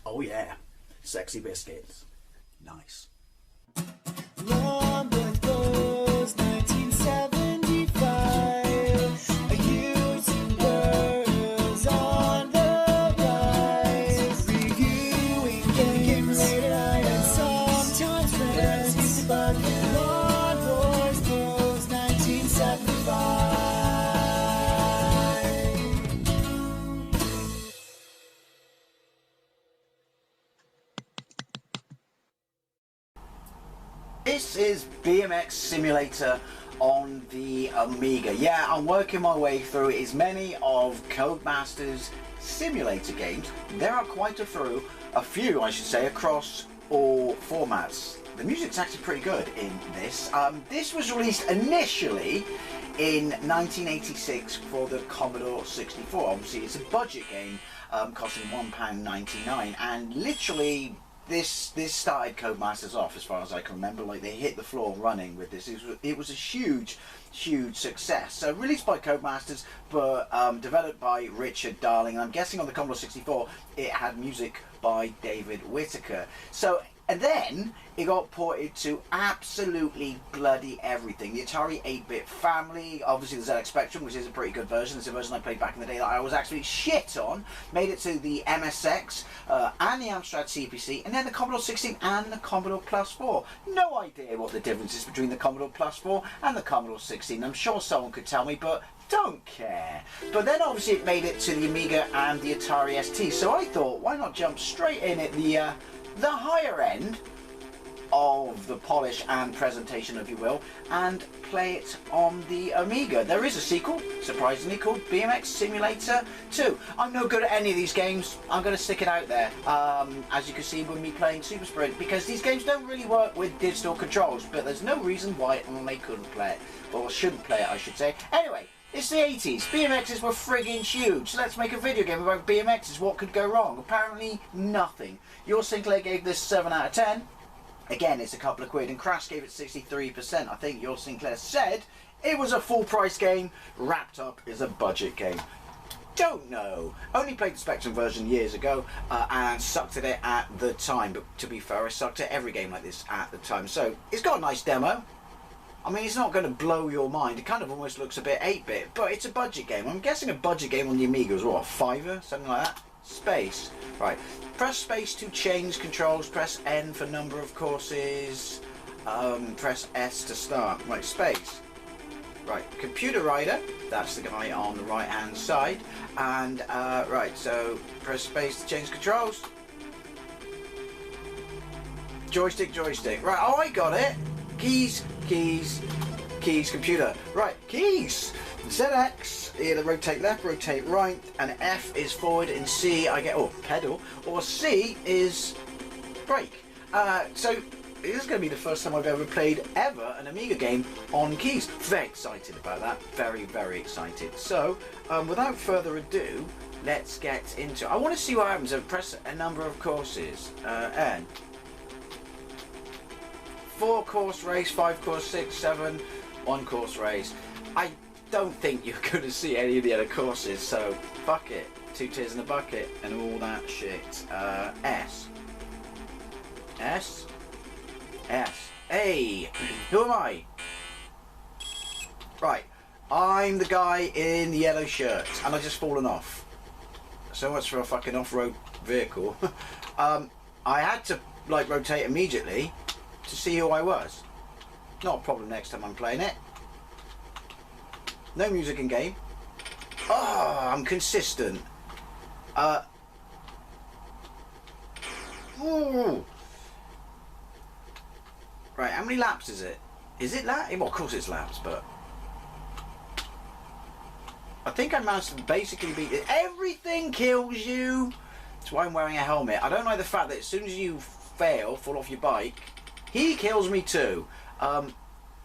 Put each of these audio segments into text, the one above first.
Oh yeah, sexy biscuits. Nice. Long goes 1975. A YouTuber's on the rise, reviewing games late at night and sometimes friends. But Long goes 1975. This is BMX Simulator on the Amiga. Yeah, I'm working my way through as many of Codemaster's simulator games. There are quite a few I should say, across all formats. The music's actually pretty good in this. This was released initially in 1986 for the Commodore 64. Obviously it's a budget game, costing £1.99, and literally this started Codemasters off, as far as I can remember. Like, they hit the floor running with this. It was a huge success. So released by Codemasters, but developed by Richard Darling. And I'm guessing on the Commodore 64 it had music by David Whittaker. So, and then it got ported to absolutely bloody everything. The Atari 8-bit family, obviously the ZX Spectrum, which is a pretty good version. It's a version I played back in the day that I was actually shit on. Made it to the MSX and the Amstrad CPC, and then the Commodore 16 and the Commodore Plus 4. No idea what the difference is between the Commodore Plus 4 and the Commodore 16. I'm sure someone could tell me, but don't care. But then obviously it made it to the Amiga and the Atari ST. So I thought, why not jump straight in at the higher end of the polish and presentation, if you will, and play it on the Amiga. There is a sequel, surprisingly, called BMX Simulator 2. I'm no good at any of these games. I'm going to stick it out there, as you can see with me playing Super Sprint, because these games don't really work with digital controls, but there's no reason why I couldn't play it, or shouldn't play it, I should say. Anyway, it's the 80s. BMXs were friggin' huge. So let's make a video game about BMXs. What could go wrong? Apparently nothing. Your Sinclair gave this 7 out of 10. Again, it's a couple of quid, and Crash gave it 63%. I think Your Sinclair said it was a full price game wrapped up as a budget game. Don't know. Only played the Spectrum version years ago and sucked at it at the time. But to be fair, I sucked at every game like this at the time. So it's got a nice demo. I mean, it's not going to blow your mind. It kind of almost looks a bit 8-bit, but it's a budget game. I'm guessing a budget game on the Amiga was what, $5, something like that? Space. Right. Press space to change controls. Press N for number of courses. Press S to start. Right, space. Right, Computer Rider. That's the guy on the right-hand side. And, right, so press space to change controls. Joystick, joystick. Right, oh, I got it. Keys, keys, keys, computer. Right, keys. ZX, either rotate left, rotate right, and F is forward, and C I get, pedal, or C is brake. So this is going to be the first time I've ever played an Amiga game on keys. Very excited about that. Very, very excited. So without further ado, let's get into it. I want to see what happens. I press a number of courses. N. 4 course race, 5 course, 6, 7, 1 course race. I don't think you're going to see any of the other courses, so fuck it. 2 tears in a bucket and all that shit. S. S. S. Hey! Who am I? Right. I'm the guy in the yellow shirt, and I've just fallen off. So much for a fucking off-road vehicle. I had to, like, rotate immediately to see who I was. Not a problem next time I'm playing it. No music in game. Oh, I'm consistent. Ooh. Right, how many laps is it? Is it laps? Well, of course it's laps, but I think I managed to basically beat it. Everything kills you. That's why I'm wearing a helmet. I don't like the fact that as soon as you fall off your bike, he kills me too.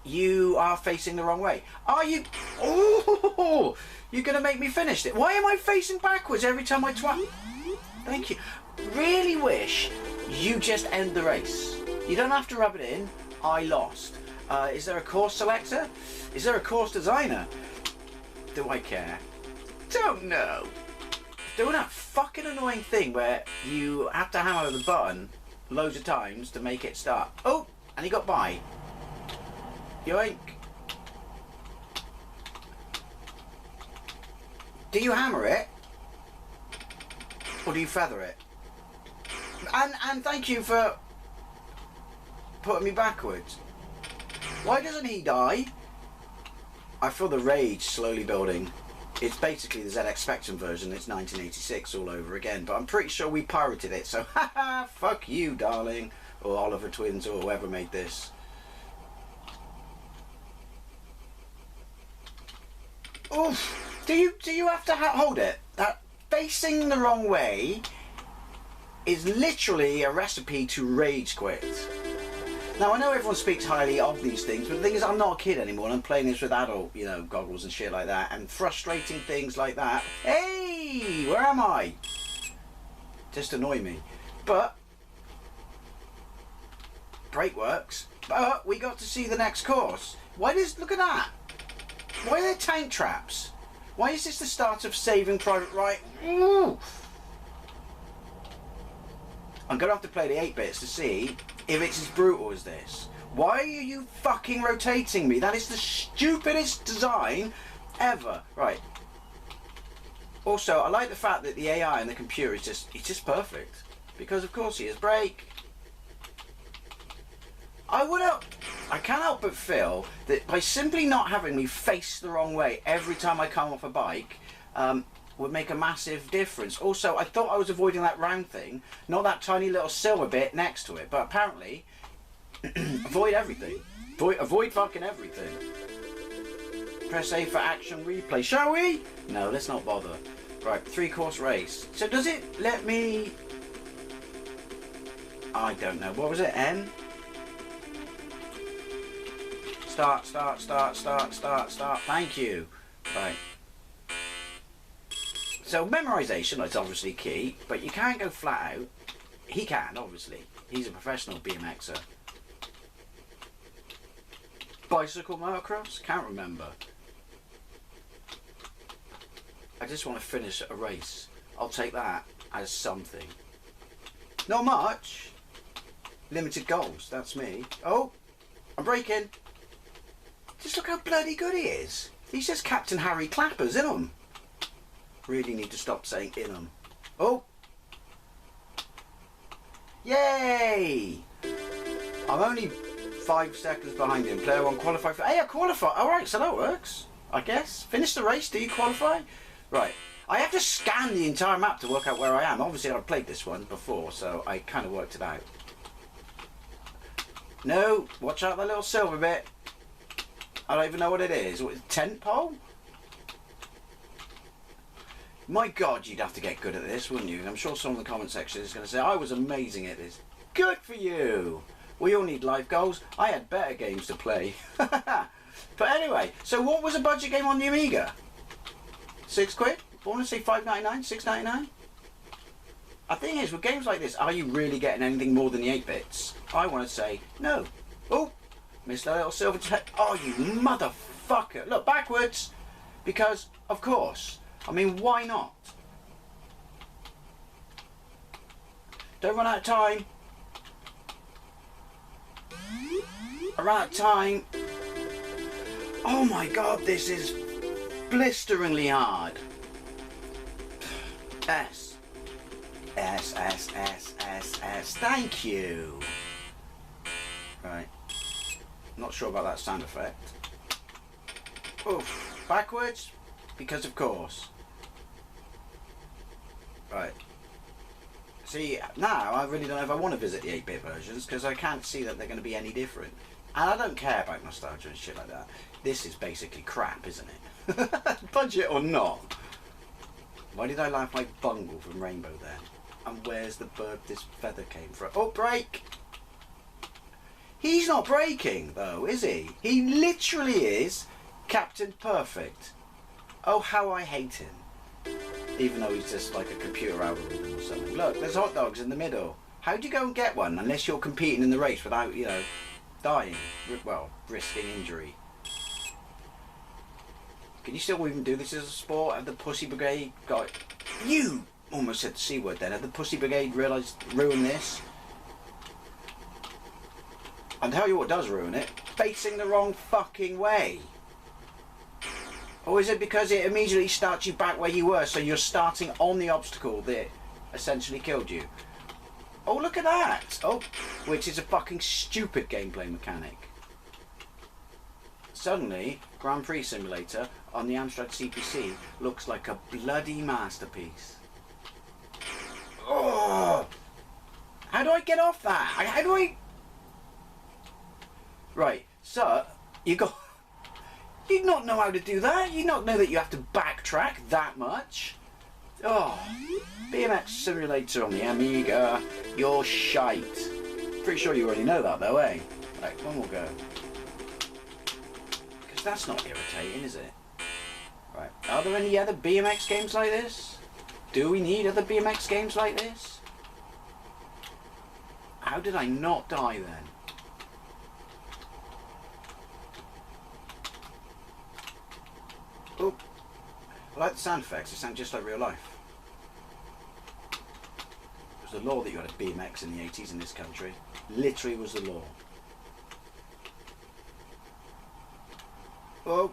You are facing the wrong way. Are you? Oh, you're gonna make me finish it. Why am I facing backwards every time I twat? Thank you. Really wish you just end the race. You don't have to rub it in. I lost. Is there a course selector? Is there a course designer? Do I care? Don't know. doing that fucking annoying thing where you have to hammer the button loads of times to make it start. Oh, and he got by. Yoink. Do you hammer it? Or do you feather it? And thank you for putting me backwards. Why doesn't he die? I feel the rage slowly building. It's basically the ZX Spectrum version. It's 1986 all over again. But I'm pretty sure we pirated it. So, haha, fuck you, darling. Or Oliver Twins or whoever made this. Oof. Do you have to hold it? That facing the wrong way is literally a recipe to rage quit. Now I know everyone speaks highly of these things, but the thing is I'm not a kid anymore and I'm playing this with adult, you know, goggles and shit like that, and frustrating things like that. Hey, where am I? Just annoy me. But brake works. But we got to see the next course. Look at that. Why are there tank traps? Why is this the start of Saving Private Ryan? Ooh. I'm going to have to play the 8-bits to see if it's as brutal as this. Why are you fucking rotating me? That is the stupidest design ever. Right. Also, I like the fact that the AI and the computer is just perfect. Because of course he is. Brake. I can't help but feel that by simply not having me face the wrong way every time I come off a bike would make a massive difference. Also, I thought I was avoiding that round thing, not that tiny little silver bit next to it, but apparently avoid everything. Avoid fucking everything. Press A for action replay. Shall we? No, let's not bother. Right, 3-course race. So does it let me... I don't know. What was it? N? Start. Thank you. Right. So memorization is obviously key, but you can't go flat out. He can, obviously. He's a professional BMXer. Bicycle motocross? Can't remember. I just want to finish a race. I'll take that as something. Not much. Limited goals, that's me. Oh, I'm braking. Just look how bloody good he is. He's just Captain Harry Clappers, isn't him? Really need to stop saying in him. Oh. Yay! I'm only 5 seconds behind him. Player 1 qualified for... Hey, I qualify. Alright, so that works. I guess. Finish the race. Do you qualify? Right. I have to scan the entire map to work out where I am. Obviously, I've played this one before, so I kind of worked it out. No. Watch out that little silver bit. I don't even know what it is. What, tent pole? My God, you'd have to get good at this, wouldn't you? I'm sure someone in the comment section is going to say, I was amazing at this. Good for you. We all need life goals. I had better games to play. But anyway, so what was a budget game on the Amiga? £6? I want to say £5.99, £6.99. The thing is, with games like this, are you really getting anything more than the 8-bits? I want to say no. Oh, missed that little silver tech. Oh, you motherfucker. Look, backwards. Because, of course. I mean, why not? Don't run out of time. I ran out of time. Oh my God, this is blisteringly hard. S. S, S, S, S, S. Thank you. Right. Not sure about that sound effect. Oof. Backwards. Because of course. Right. See, now I really don't know if I want to visit the 8-bit versions because I can't see that they're going to be any different. And I don't care about nostalgia and shit like that. This is basically crap, isn't it? Budget or not. Why did I laugh like Bungle from Rainbow then? And where's the bird this feather came from? Oh, break! He's not breaking though, is he? He literally is Captain Perfect. Oh, how I hate him. Even though he's just like a computer algorithm or something. Look, there's hot dogs in the middle. How do you go and get one unless you're competing in the race without, you know, dying? Well, risking injury. Can you still even do this as a sport? Have the Pussy Brigade got You almost said the C word then. Have the Pussy Brigade ruined this? I'll tell you what does ruin it. Facing the wrong fucking way. Or is it because it immediately starts you back where you were, so you're starting on the obstacle that essentially killed you? Oh, look at that! Oh, which is a fucking stupid gameplay mechanic. Suddenly, Grand Prix Simulator on the Amstrad CPC looks like a bloody masterpiece. Oh! How do I get off that? How do I... Right, so, you not know how to do that? You not know that you have to backtrack that much? Oh, BMX Simulator on the Amiga, you're shite. Pretty sure you already know that though, eh? Right, one more go. Because that's not irritating, is it? Right, are there any other BMX games like this? Do we need other BMX games like this? How did I not die then? Oh, I like the sound effects, they sound just like real life. It was the law that you had a BMX in the 80s in this country. Literally was the law. Oh,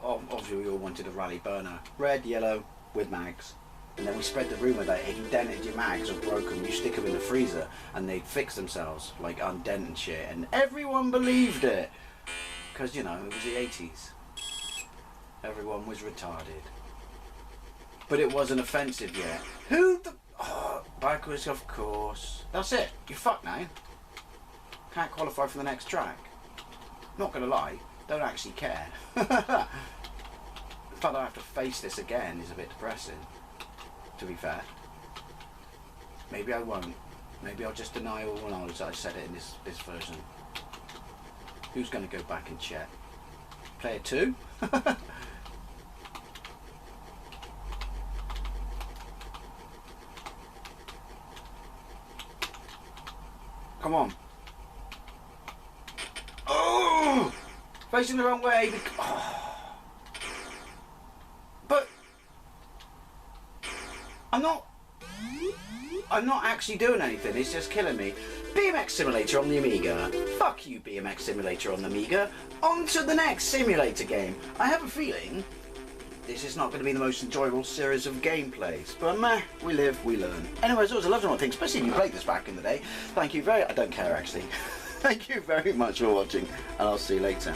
obviously we all wanted a rally burner. Red, yellow, with mags. And then we spread the rumour that if you dented your mags or broke them, you stick them in the freezer and they'd fix themselves, like undent and shit. And everyone believed it. Because, you know, it was the 80s. Everyone was retarded. But it wasn't offensive yet. Who the... Oh, backwards, of course. That's it. You're fucked now. Can't qualify for the next track. Not gonna lie, don't actually care. The fact that I have to face this again is a bit depressing, to be fair. Maybe I won't. Maybe I'll just deny all knowledge that I said it in this version. Who's gonna go back and check? Player 2? Come on. Oh! Facing the wrong way. Oh. But I'm not actually doing anything. It's just killing me. BMX Simulator on the Amiga. Fuck you, BMX Simulator on the Amiga. On to the next simulator game. I have a feeling this is not going to be the most enjoyable series of gameplays, but meh, we live, we learn. Anyways, it was a lovely one thing, especially if you played this back in the day. Thank you I don't care actually. Thank you very much for watching, and I'll see you later.